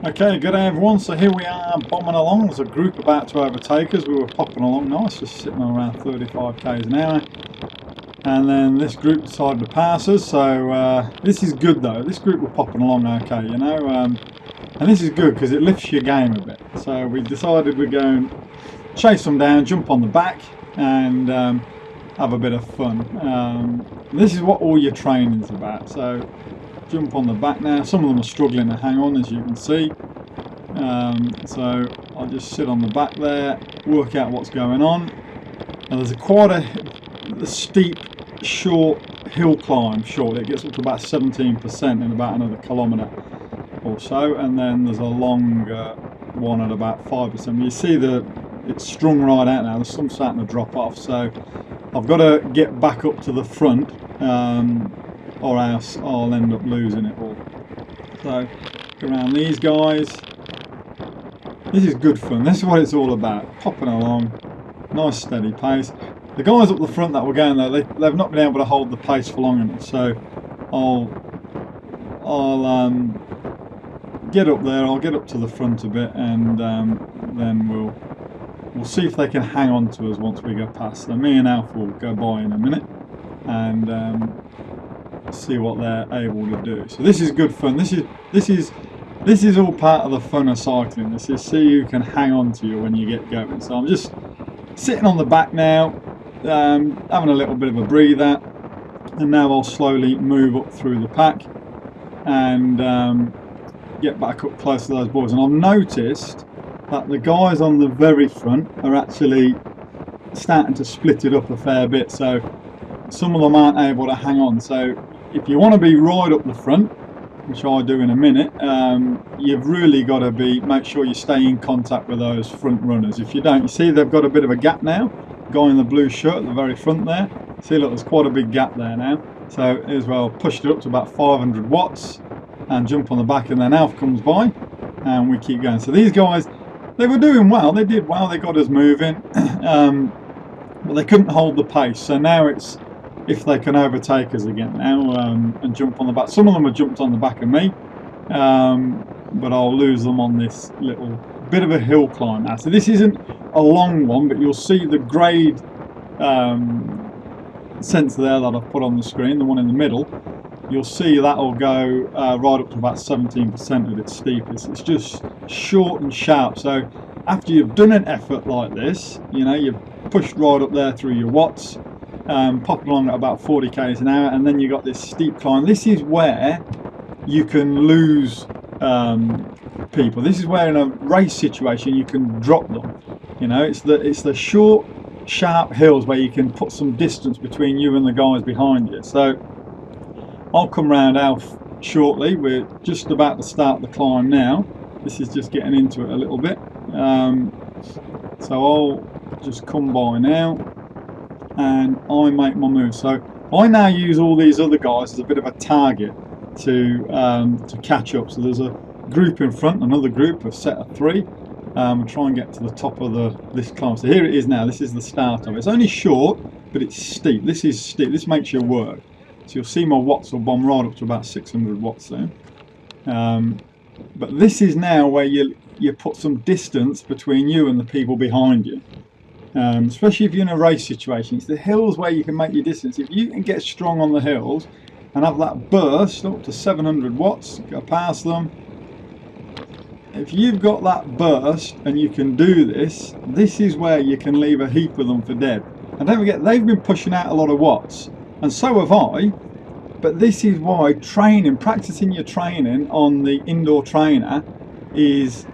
Okay, good day everyone. So here we are bombing along. There's a group about to overtake us. We were popping along nice, just sitting on around 35 k's an hour. And then this group decided to pass us. So this is good though. This group were popping along okay, you know. And this is good because it lifts your game a bit. So we decided we'd go and chase them down, jump on the back, and have a bit of fun. This is what all your training's about. So jump on the back now. Some of them are struggling to hang on, as you can see. So I'll just sit on the back there, work out what's going on. Now there's quite a steep, short hill climb. It gets up to about 17% in about another kilometre or so, and then there's a longer one at about 5%. You see it's strung right out now. There's some starting to drop off, so I've got to get back up to the front. Or else I'll end up losing it all. So go around these guys. This is good fun. This is what it's all about. Popping along, nice steady pace. The guys up the front that were going there, they've not been able to hold the pace for long enough. So I'll get up there. I'll get up to the front a bit, and then we'll see if they can hang on to us once we go past. So me and Alf will go by in a minute, and see what they're able to do. So this is good fun. This is all part of the fun of cycling. This is see who can hang on to you when you get going. So I'm just sitting on the back now, having a little bit of a breather, and now I'll slowly move up through the pack and get back up close to those boys. And I've noticed that the guys on the very front are actually starting to split it up a fair bit, so some of them aren't able to hang on. So if you want to be right up the front, which I'll do in a minute, you've really got to make sure you stay in contact with those front runners. If you don't, you see they've got a bit of a gap now. Guy in the blue shirt at the very front there. See, look, there's quite a big gap there now. So as well, pushed it up to about 500 watts and jump on the back, and then Alf comes by and we keep going. So these guys, they were doing well. They did well. They got us moving, but they couldn't hold the pace. So now it's if they can overtake us again now, and jump on the back. Some of them have jumped on the back of me, but I'll lose them on this little bit of a hill climb now. So this isn't a long one, but you'll see the grade sensor there that I've put on the screen, the one in the middle. You'll see that'll go right up to about 17% at its steepest. It's just short and sharp. So after you've done an effort like this, you know, you've pushed right up there through your watts, popping along at about 40 k's an hour, and then you got this steep climb. This is where you can lose people. This is where in a race situation you can drop them. You know, it's the short, sharp hills where you can put some distance between you and the guys behind you. So I'll come round Alf shortly. We're just about to start the climb now. This is just getting into it a little bit. So I'll just come by now and I make my move. So I now use all these other guys as a bit of a target to catch up. So there's a group in front, another group, a set of three. We'll try and get to the top of this climb. So here it is now. This is the start of it. It's only short, but it's steep. This is steep. This makes you work. So you'll see my watts will bomb right up to about 600 watts soon. But this is now where you put some distance between you and the people behind you. Especially if you're in a race situation. It's the hills where you can make your distance. If you can get strong on the hills and have that burst up to 700 watts, go past them. If you've got that burst and you can do this, this is where you can leave a heap of them for dead. And don't forget, they've been pushing out a lot of watts, and so have I. But this is why practicing your training on the indoor trainer is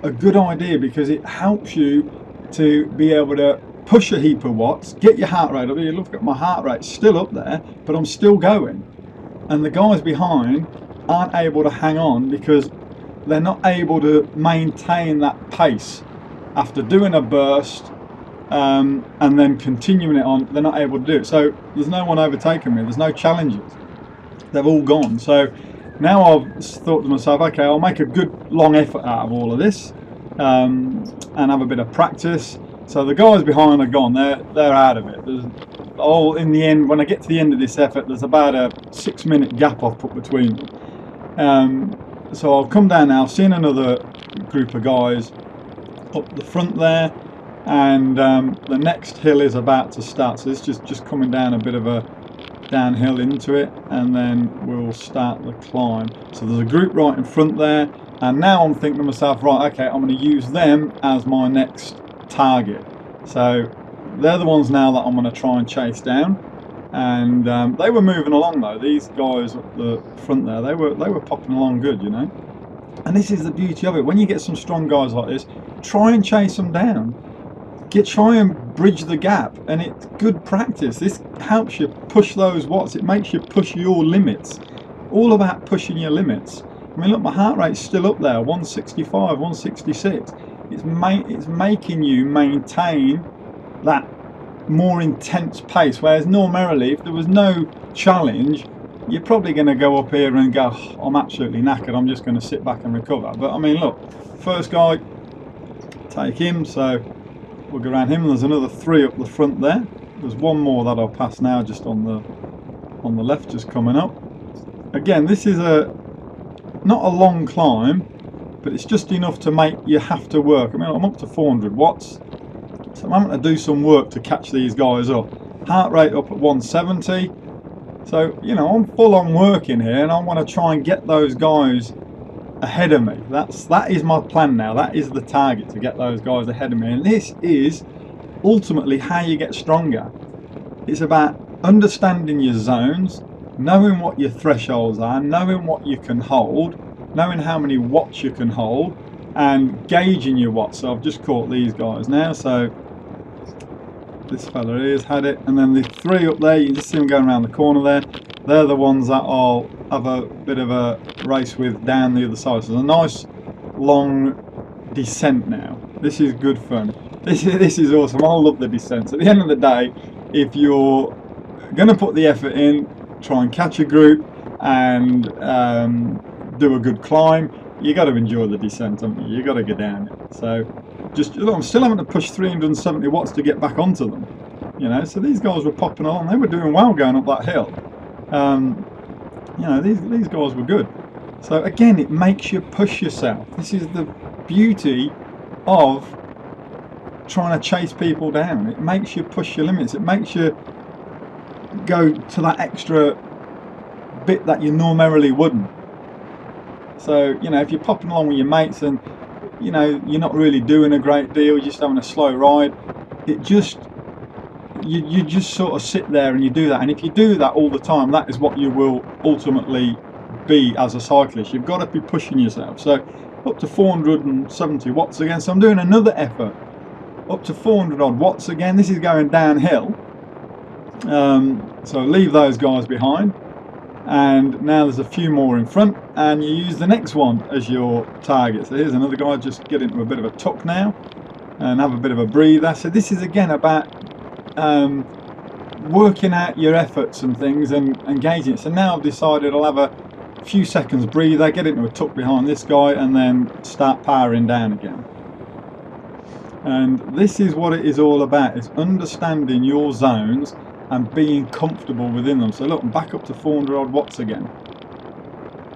a good idea, because it helps you to be able to push a heap of watts, get your heart rate up. You look at my heart rate, still up there, but I'm still going. And the guys behind aren't able to hang on because they're not able to maintain that pace after doing a burst and then continuing it on. They're not able to do it. So there's no one overtaking me. There's no challenges. They've all gone. So now I've thought to myself, okay, I'll make a good long effort out of all of this and have a bit of practice. So the guys behind are gone. They're out of it. In the end, when I get to the end of this effort, there's about a 6-minute gap I've put between them. so I'll come down now. I've seen another group of guys up the front there, and the next hill is about to start. So it's just coming down a bit of a downhill into it, and then we'll start the climb. So there's a group right in front there, and now I'm thinking to myself, right, okay, I'm going to use them as my next target. So they're the ones now that I'm going to try and chase down. And they were moving along though. These guys up the front there, they were popping along good, you know. And this is the beauty of it. When you get some strong guys like this, try and chase them down. Try and bridge the gap, and it's good practice. This helps you push those watts. It makes you push your limits. All about pushing your limits. I mean, look, my heart rate's still up there, 165, 166. It's making you maintain that more intense pace, whereas normally if there was no challenge, you're probably going to go up here and go, oh, I'm absolutely knackered, I'm just going to sit back and recover. But I mean, look, first guy, take him, so we'll go around him. There's another 3 up the front there. There's one more that I'll pass now, just on the left, just coming up. Again, this is not a long climb, but it's just enough to make you have to work. I mean, I'm up to 400 watts, so I'm having to do some work to catch these guys up. Heart rate up at 170. So, you know, I'm full on working here, and I want to try and get those guys ahead of me. That is my plan now. That is the target, to get those guys ahead of me. And this is ultimately how you get stronger. It's about understanding your zones, knowing what your thresholds are, knowing what you can hold, knowing how many watts you can hold, and gauging your watts. So I've just caught these guys now. So this fella here has had it, and then the 3 up there, you can just see them going around the corner there. They're the ones that I'll have a bit of a race with down the other side. So there's a nice long descent now. This is good fun. This is awesome. I love the descents. At the end of the day, if you're going to put the effort in, try and catch a group and do a good climb, you got to enjoy the descent, haven't you? You got to go down it. So I'm still having to push 370 watts to get back onto them, you know. So these guys were popping along. They were doing well going up that hill. You know, these guys were good. So again, it makes you push yourself. This is the beauty of trying to chase people down. It makes you push your limits. It makes you go to that extra bit that you normally wouldn't. So, you know, if you're popping along with your mates and, you know, you're not really doing a great deal, you're just having a slow ride, it just, you just sort of sit there and you do that. And if you do that all the time, that is what you will ultimately be as a cyclist. You've got to be pushing yourself. So up to 470 watts again. So I'm doing another effort up to 400 odd watts again. This is going downhill. So leave those guys behind. And now there's a few more in front, and you use the next one as your target. So here's another guy, just get into a bit of a tuck now and have a bit of a breather. So this is again about working out your efforts and things and engaging it. So now I've decided I'll have a few seconds breather, get into a tuck behind this guy, and then start powering down again. And this is what it is all about, is understanding your zones and being comfortable within them. So look, I'm back up to 400 odd watts again.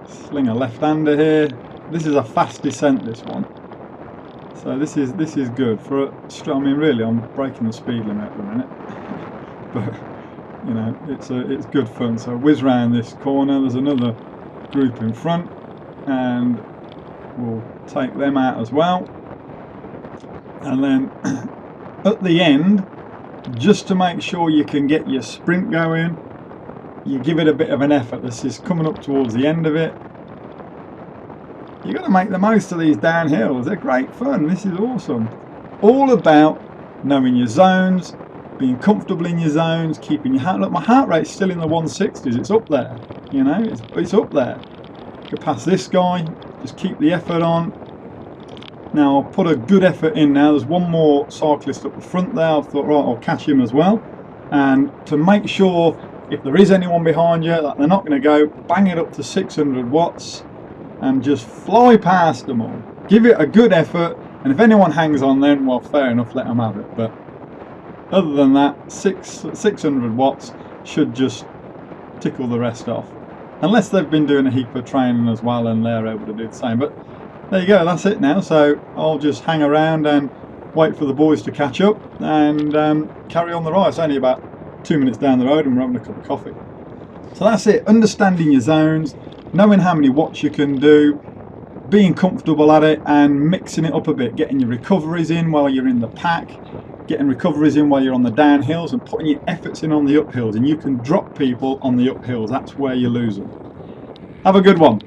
Sling a left-hander here. This is a fast descent, this one. So this is good for I mean, really, I'm breaking the speed limit at the minute, but you know, it's good fun. So whiz round this corner. There's another group in front, and we'll take them out as well. And then at the end, just to make sure you can get your sprint going, you give it a bit of an effort. This is coming up towards the end of it. You've got to make the most of these downhills. They're great fun. This is awesome. All about knowing your zones, being comfortable in your zones, keeping your heart. Look, my heart rate's still in the 160s. It's up there. You know, it's up there. Go past this guy. Just keep the effort on. Now I'll put a good effort in now. There's one more cyclist up the front there. I thought, right, I'll catch him as well. And to make sure, if there is anyone behind you, that they're not going to go, bang it up to 600 watts and just fly past them all. Give it a good effort, and if anyone hangs on then, well, fair enough, let them have it. But other than that, 600 watts should just tickle the rest off. unless they've been doing a heap of training as well and they're able to do the same. But there you go, that's it now. So I'll just hang around and wait for the boys to catch up and carry on the ride. It's only about 2 minutes down the road and we're having a cup of coffee. So that's it, understanding your zones, knowing how many watts you can do, being comfortable at it and mixing it up a bit, getting your recoveries in while you're in the pack, getting recoveries in while you're on the downhills, and putting your efforts in on the uphills. And you can drop people on the uphills, that's where you lose them. Have a good one.